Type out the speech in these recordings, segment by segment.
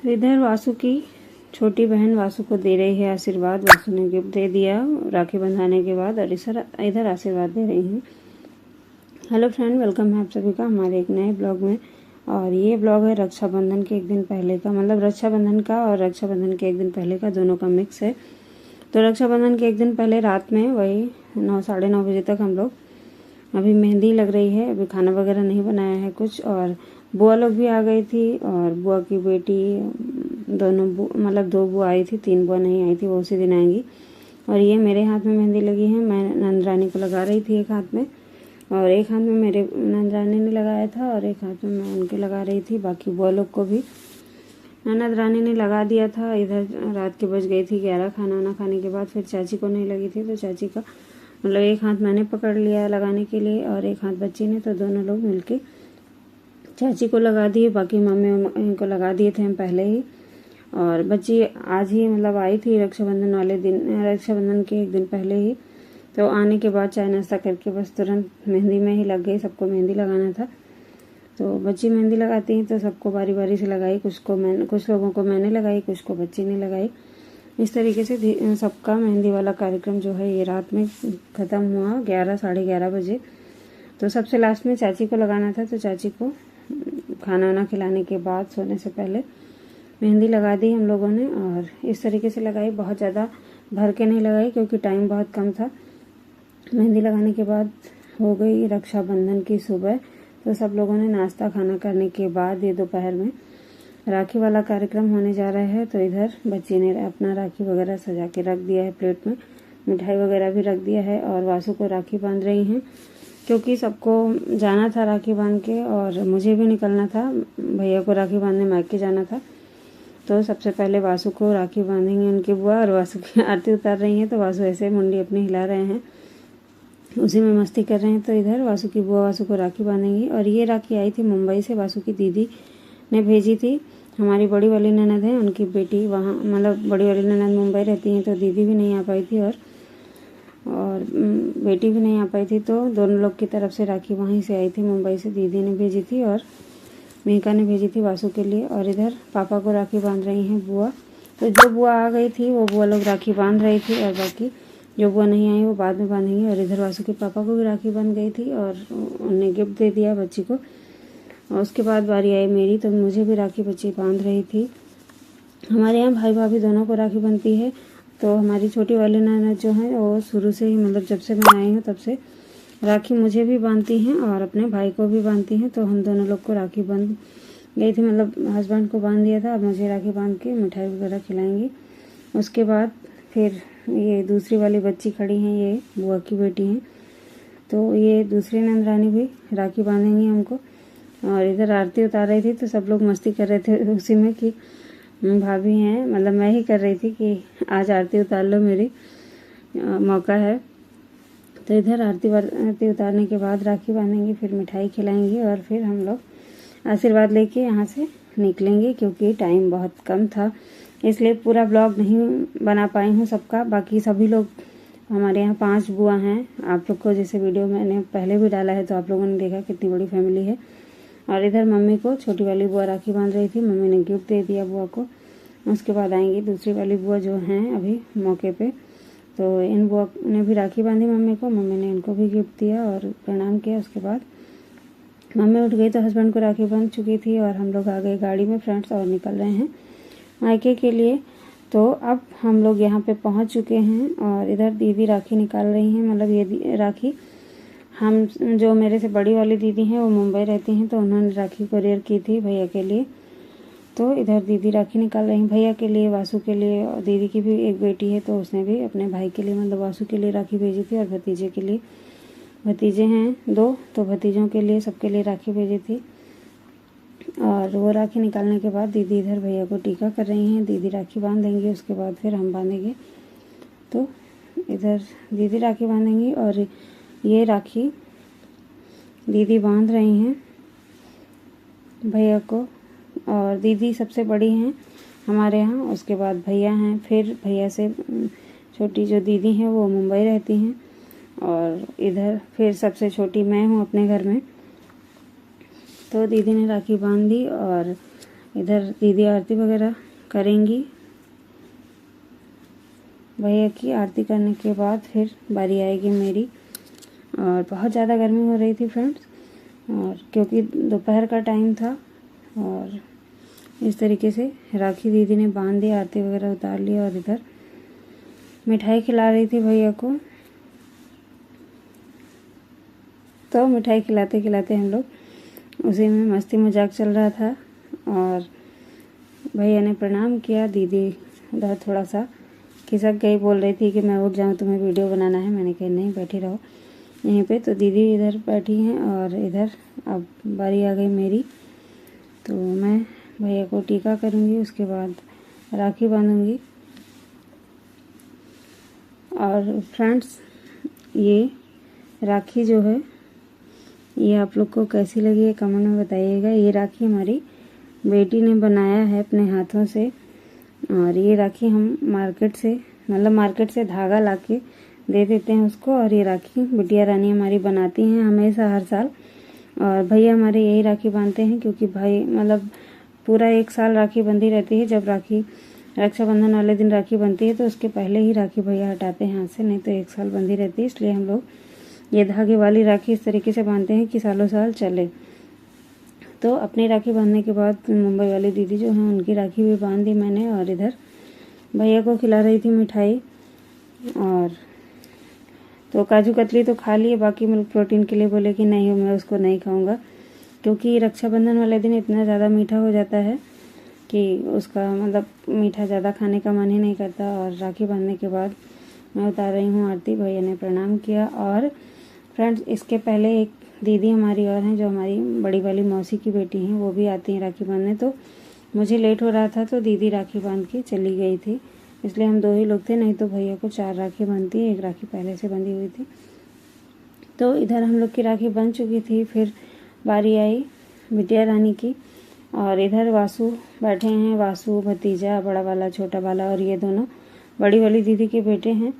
तो इधर वासु की छोटी बहन वासु को दे रही है आशीर्वाद। वासु ने गिफ्ट दे दिया राखी बंधाने के बाद और इधर आशीर्वाद दे रही हैं। हेलो फ्रेंड, वेलकम है आप सभी का हमारे एक नए ब्लॉग में। और ये ब्लॉग है रक्षाबंधन के एक दिन पहले का, मतलब रक्षाबंधन का और रक्षाबंधन के एक दिन पहले का, दोनों का मिक्स है। तो रक्षाबंधन के एक दिन पहले रात में वही 9-9:30 बजे तक हम लोग, अभी मेहंदी लग रही है, अभी खाना वगैरह नहीं बनाया है कुछ। और बुआ लोग भी आ गई थी और बुआ की बेटी, दोनों मतलब 2 बुआ आई थी, 3 बुआ नहीं आई थी, वो उसी दिन आएंगी। और ये मेरे हाथ में मेहंदी लगी है, मैं नंदरानी को लगा रही थी एक हाथ में, और एक हाथ में मेरे नंदरानी ने लगाया था और एक हाथ में मैं उनके लगा रही थी। बाकी बुआ लोग को भी नंदरानी ने लगा दिया था। इधर रात के बज गई थी 11। खाना वाना खाने के बाद फिर चाची को नहीं लगी थी, तो चाची का मतलब एक हाथ मैंने पकड़ लिया लगाने के लिए और एक हाथ बच्ची ने, तो दोनों लोग मिलके चाची को लगा दिए। बाकी मम्मी को लगा दिए थे हम पहले ही। और बच्ची आज ही मतलब आई थी रक्षाबंधन वाले दिन, रक्षाबंधन के एक दिन पहले ही। तो आने के बाद चाय नाश्ता करके बस तुरंत मेहंदी में ही लग गई। सबको मेहंदी लगाना था, तो बच्ची मेहंदी लगाती हैं तो सबको बारी बारी से लगाई। कुछ लोगों को मैंने लगाई, कुछ को बच्ची ने लगाई। इस तरीके से सबका मेहंदी वाला कार्यक्रम जो है ये रात में ख़त्म हुआ 11-11:30 बजे। तो सबसे लास्ट में चाची को लगाना था, तो चाची को खाना वाना खिलाने के बाद सोने से पहले मेहंदी लगा दी हम लोगों ने। और इस तरीके से लगाई, बहुत ज़्यादा भर के नहीं लगाई क्योंकि टाइम बहुत कम था। मेहंदी लगाने के बाद हो गई रक्षाबंधन की सुबह। तो सब लोगों ने नाश्ता खाना करने के बाद ये दोपहर में राखी वाला कार्यक्रम होने जा रहा है। तो इधर बच्ची ने अपना राखी वगैरह सजा के रख दिया है, प्लेट में मिठाई वगैरह भी रख दिया है। और वासु को राखी बांध रही हैं क्योंकि सबको जाना था राखी बांध के, और मुझे भी निकलना था, भैया को राखी बांधने मायके जाना था। तो सबसे पहले वासु को राखी बांधेंगे उनकी बुआ, और वासु की आरती उतार रही हैं। तो वासु ऐसे मुंडी अपनी हिला रहे हैं, उसी में मस्ती कर रहे हैं। तो इधर वासु की बुआ वासु को राखी बांधेंगी। और ये राखी आई थी मुंबई से, वासु की दीदी ने भेजी थी। हमारी बड़ी वाली ननद है, उनकी बेटी वहाँ, मतलब बड़ी वाली ननद मुंबई रहती हैं, तो दीदी भी नहीं आ पाई थी और बेटी भी नहीं आ पाई थी। तो दोनों लोग की तरफ से राखी वहीं से आई थी, मुंबई से दीदी ने भेजी थी और मेहका ने भेजी थी वासु के लिए। और इधर पापा को राखी बांध रही हैं बुआ। तो जो बुआ आ गई थी वो बुआ लोग राखी बांध रही थी, और बाकी जो बुआ नहीं आई वो बाद में बांधेंगी। और इधर वासु के पापा को भी राखी बंध गई थी और उन्हें गिफ्ट दे दिया बच्ची को। और उसके बाद बारी आई मेरी, तो मुझे भी राखी बच्ची बांध रही थी। हमारे यहाँ भाई भाभी दोनों को राखी बनती है। तो हमारी छोटी वाली ननद जो है वो शुरू से ही, मतलब जब से मैं आई हूँ तब से राखी मुझे भी बांधती हैं और अपने भाई को भी बांधती हैं। तो हम दोनों लोग को राखी बंध गई थी, मतलब हस्बैंड को बांध दिया था, अब मुझे राखी बांध के मिठाई वगैरह खिलाएंगी। उसके बाद फिर ये दूसरी वाली बच्ची खड़ी हैं, ये बुआ की बेटी हैं, तो ये दूसरी नंदरानी भी राखी बांधेंगी हमको। और इधर आरती उतार रही थी तो सब लोग मस्ती कर रहे थे उसी में कि भाभी हैं, मतलब मैं ही कर रही थी कि आज आरती उतार लो, मेरी मौका है। तो इधर आरती उतारने के बाद राखी बांधेंगी, फिर मिठाई खिलाएंगी और फिर हम लोग आशीर्वाद लेके यहाँ से निकलेंगे क्योंकि टाइम बहुत कम था, इसलिए पूरा ब्लॉग नहीं बना पाई हूँ सबका। बाकी सभी लोग, हमारे यहाँ 5 बुआ हैं। आप लोग को जैसे वीडियो मैंने पहले भी डाला है तो आप लोगों ने देखा कितनी बड़ी फैमिली है। और इधर मम्मी को छोटी वाली बुआ राखी बांध रही थी, मम्मी ने गिफ्ट दे दिया बुआ को। उसके बाद आएंगी दूसरी वाली बुआ जो हैं अभी मौके पे, तो इन बुआ ने भी राखी बांधी मम्मी को, मम्मी ने इनको भी गिफ्ट दिया और प्रणाम किया। उसके बाद मम्मी उठ गई तो हस्बैंड को राखी बांध चुकी थी और हम लोग आ गए गाड़ी में फ्रेंड्स और निकल रहे हैं मायके के लिए। तो अब हम लोग यहाँ पे पहुँच चुके हैं और इधर दीदी राखी निकाल रही हैं, मतलब ये राखी हम, जो मेरे से बड़ी वाली दीदी हैं वो मुंबई रहती हैं, तो उन्होंने राखी कोरियर की थी भैया के लिए। तो इधर दीदी राखी निकाल रही हैं भैया के लिए, वासु के लिए, और दीदी की भी एक बेटी है तो उसने भी अपने भाई के लिए, मतलब वासु के लिए राखी भेजी थी। और भतीजे के लिए, भतीजे हैं 2, तो भतीजों के लिए, सबके लिए राखी भेजी थी। और वो राखी निकालने के बाद दीदी इधर भैया को टीका कर रही हैं, दीदी राखी बांध देंगी, उसके बाद फिर हम बांधेंगे। तो इधर दीदी राखी बांधेंगी और ये राखी दीदी बांध रही हैं भैया को। और दीदी सबसे बड़ी हैं हमारे यहाँ, उसके बाद भैया हैं, फिर भैया से छोटी जो दीदी हैं वो मुंबई रहती हैं, और इधर फिर सबसे छोटी मैं हूँ अपने घर में। तो दीदी ने राखी बांध दी और इधर दीदी आरती वगैरह करेंगी। भैया की आरती करने के बाद फिर बारी आएगी मेरी। और बहुत ज़्यादा गर्मी हो रही थी फ्रेंड्स, और क्योंकि दोपहर का टाइम था। और इस तरीके से राखी दीदी ने बांध दी, आरती वगैरह उतार लिया और इधर मिठाई खिला रही थी भैया को। तो मिठाई खिलाते खिलाते हम लोग उसी में मस्ती मजाक चल रहा था। और भैया ने प्रणाम किया। दीदी उधर थोड़ा सा खिसक गई, बोल रही थी कि मैं उठ जाऊँ, तुम्हें वीडियो बनाना है। मैंने कहा नहीं, बैठी रहो यहीं पे। तो दीदी इधर बैठी हैं और इधर अब बारी आ गई मेरी। तो मैं भैया को टीका करूँगी, उसके बाद राखी बांधूँगी। और फ्रेंड्स, ये राखी जो है ये आप लोग को कैसी लगी है कमेंट में बताइएगा। ये राखी हमारी बेटी ने बनाया है अपने हाथों से। और ये राखी हम मार्केट से धागा लाके दे देते हैं उसको। और ये राखी बिटिया रानी हमारी बनाती हैं हमेशा हर साल। और भैया हमारे यही राखी बांधते हैं, क्योंकि भाई पूरा 1 साल राखी बंधी रहती है। जब राखी रक्षाबंधन वाले दिन राखी बनती है तो उसके पहले ही राखी भैया हटाते हैं हाथ से, नहीं तो 1 साल बंधी रहती है। इसलिए हम लोग ये धागे वाली राखी इस तरीके से बांधते हैं कि सालों साल चले। तो अपनी राखी बांधने के बाद मुंबई वाली दीदी जो हैं उनकी राखी भी बांध दी मैंने। और इधर भैया को खिला रही थी मिठाई। और तो काजू कतली तो खा लिए, बाकी मिल्क प्रोटीन के लिए बोले कि नहीं, मैं उसको नहीं खाऊंगा, क्योंकि रक्षाबंधन वाले दिन इतना ज़्यादा मीठा हो जाता है कि उसका मीठा ज़्यादा खाने का मन ही नहीं करता। और राखी बांधने के बाद मैं उतार रही हूँ आरती। भैया ने प्रणाम किया। और फ्रेंड्स, इसके पहले एक दीदी हमारी और हैं जो हमारी बड़ी वाली मौसी की बेटी हैं, वो भी आती हैं राखी बांधने। तो मुझे लेट हो रहा था तो दीदी राखी बांध के चली गई थी, इसलिए हम 2 ही लोग थे, नहीं तो भैया को 4 राखी बनती है, 1 राखी पहले से बंधी हुई थी। तो इधर हम लोग की राखी बन चुकी थी। फिर बारी आई बिटिया रानी की। और इधर वासु बैठे हैं, वासु भतीजा, बड़ा वाला छोटा वाला, और ये दोनों बड़ी वाली दीदी के बेटे हैं।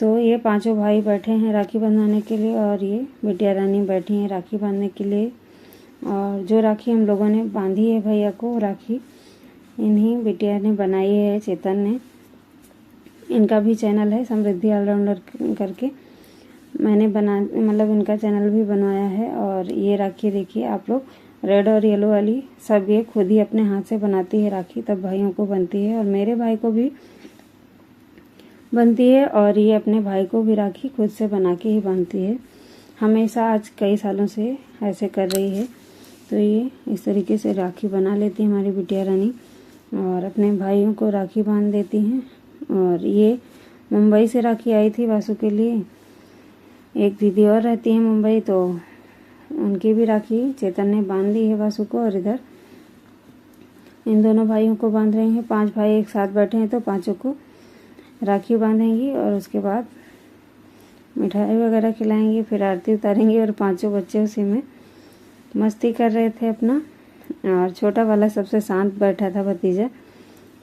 तो ये 5 भाई बैठे हैं राखी बंधाने के लिए। और ये बिटिया रानी बैठी हैं राखी बांधने के लिए। और जो राखी हम लोगों ने बांधी है भैया को, राखी इन्हीं बिटिया ने बनाई है, चेतन ने। इनका भी चैनल है समृद्धि ऑलराउंडर करके, मैंने इनका चैनल भी बनवाया है। और ये राखी देखिए आप लोग, रेड और येलो वाली, सब ये खुद ही अपने हाथ से बनाती है राखी, तब भाइयों को बनती है। और मेरे भाई को भी बनती है। और ये अपने भाई को भी राखी खुद से बना के ही बांधती है हमेशा, आज कई सालों से ऐसे कर रही है। तो ये इस तरीके से राखी बना लेती है हमारी बिटिया रानी, और अपने भाइयों को राखी बांध देती हैं। और ये मुंबई से राखी आई थी वासु के लिए। एक दीदी और रहती है मुंबई, तो उनकी भी राखी चेतन ने बांध दी है वासु को। और इधर इन दोनों भाइयों को बांध रहे हैं। 5 भाई एक साथ बैठे हैं तो 5 को राखी बांधेंगी। और उसके बाद मिठाई वगैरह खिलाएंगी, फिर आरती उतारेंगी। और 5 बच्चे उसी में मस्ती कर रहे थे अपना। और छोटा वाला सबसे शांत बैठा था भतीजा,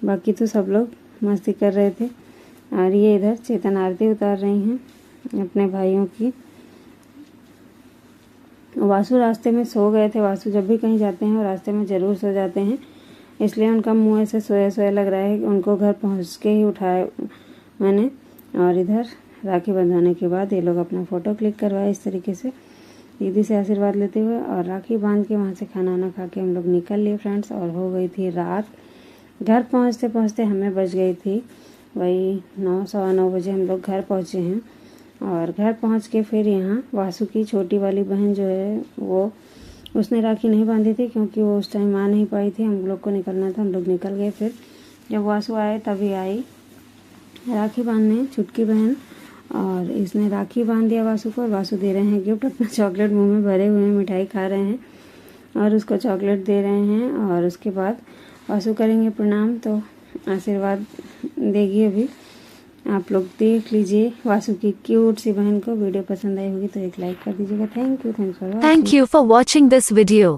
बाकी तो सब लोग मस्ती कर रहे थे। और ये इधर चेतन आरती उतार रही हैं अपने भाइयों की। वासु रास्ते में सो गए थे। वासु जब भी कहीं जाते हैं और रास्ते में ज़रूर सो जाते हैं, इसलिए उनका मुँह ऐसे सोया सोया लग रहा है। उनको घर पहुंच के ही उठाया मैंने। और इधर राखी बंधवाने के बाद ये लोग अपना फ़ोटो क्लिक करवाए इस तरीके से, दीदी से आशीर्वाद लेते हुए। और राखी बांध के वहाँ से खाना वाना खा के हम लोग निकल लिए फ्रेंड्स। और हो गई थी रात। घर पहुँचते पहुँचते हमें बज गई थी वही 9, सवा 9 बजे हम लोग घर पहुँचे हैं। और घर पहुँच के फिर यहाँ वासु की छोटी वाली बहन जो है उसने राखी नहीं बांधी थी, क्योंकि वो उस टाइम आ नहीं पाई थी। हम लोग को निकलना था, हम लोग निकल गए। फिर जब वासु आए तभी आई राखी बांधने छुटकी बहन। और इसने राखी बांध दिया वासु को। और वासु दे रहे हैं गिफ्ट, अपना चॉकलेट मुंह में भरे हुए हैं, मिठाई खा रहे हैं और उसको चॉकलेट दे रहे हैं। और उसके बाद वासु करेंगे प्रणाम, तो आशीर्वाद देगी अभी। आप लोग देख लीजिए वासु की क्यूट सी बहन को। वीडियो पसंद आई होगी तो एक लाइक कर दीजिएगा। Thank you for watching. Thank you for watching this video.